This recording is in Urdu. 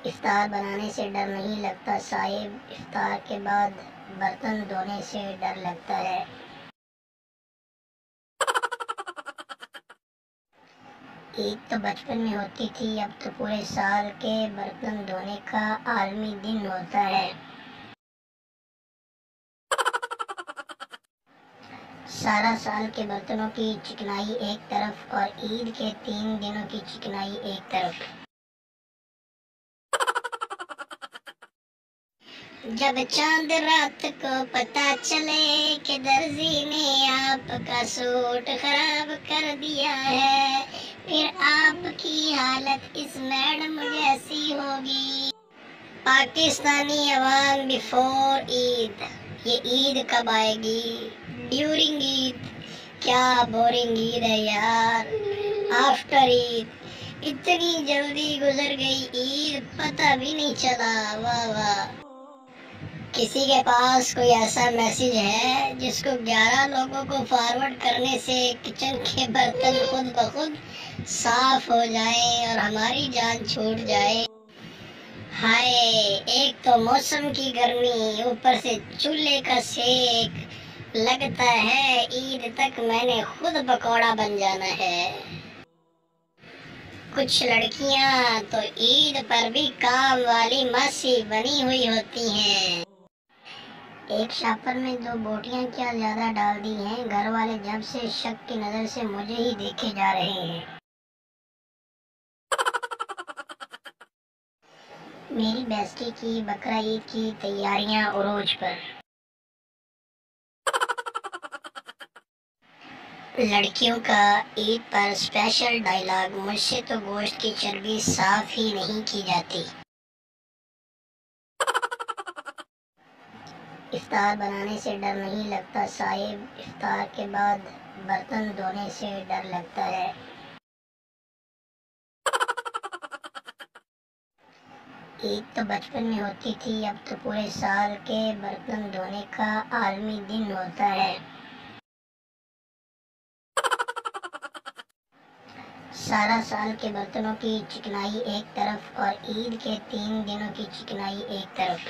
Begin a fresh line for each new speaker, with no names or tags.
افطار بنانے سے ڈر نہیں لگتا صاحب، افطار کے بعد برتن دھونے سے ڈر لگتا ہے۔ عید تو بچپن میں ہوتی تھی، اب تو پورے سال کے برتن دھونے کا عالمی دن ہوتا ہے۔ سارا سال کے برتنوں کی چکنائی ایک طرف اور عید کے 3 دنوں کی چکنائی ایک طرف۔ جب چاند رات کو پتہ چلے کہ درزی نے آپ کا سوٹ خراب کر دیا ہے، پھر آپ کی حالت اس میڈم جیسی ہوگی۔ پاکستانی عوام بیفور عید، یہ عید کب آئے گی؟ ڈیورنگ عید، کیا بورنگ عید ہے یار۔ آفٹر عید، اتنی جلدی گزر گئی عید، پتہ بھی نہیں چلا۔ واہ واہ۔ کسی کے پاس کوئی ایسا میسیج ہے جس کو 11 لوگوں کو فارورڈ کرنے سے کچن کے برتن خود بخود صاف ہو جائیں اور ہماری جان چھوٹ جائے؟ ہائے، ایک تو موسم کی گرمی، اوپر سے چولہے کا سیک، لگتا ہے عید تک میں نے خود پکوڑا بن جانا ہے۔ کچھ لڑکیاں تو عید پر بھی کام والی ماسی بنی ہوئی ہوتی ہیں۔ ایک شاپر میں 2 بوٹیاں کیا زیادہ ڈال دی ہیں، گھر والے جب سے شک کی نظر سے مجھے ہی دیکھے جا رہے ہیں۔ میری بیسٹی کی بقرہ عید کی تیاریاں عروج پر۔ لڑکیوں کا عید پر اسپیشل ڈائلاگ، مجھ سے تو گوشت کی چربی صاف ہی نہیں کی جاتی۔ افطار بنانے سے ڈر نہیں لگتا صاحب، افطار کے بعد برتن دھونے سے ڈر لگتا ہے۔ عید تو بچپن میں ہوتی تھی، اب تو پورے سال کے برتن دھونے کا عالمی دن ہوتا ہے۔ سارا سال کے برتنوں کی چکنائی ایک طرف اور عید کے 3 دنوں کی چکنائی ایک طرف۔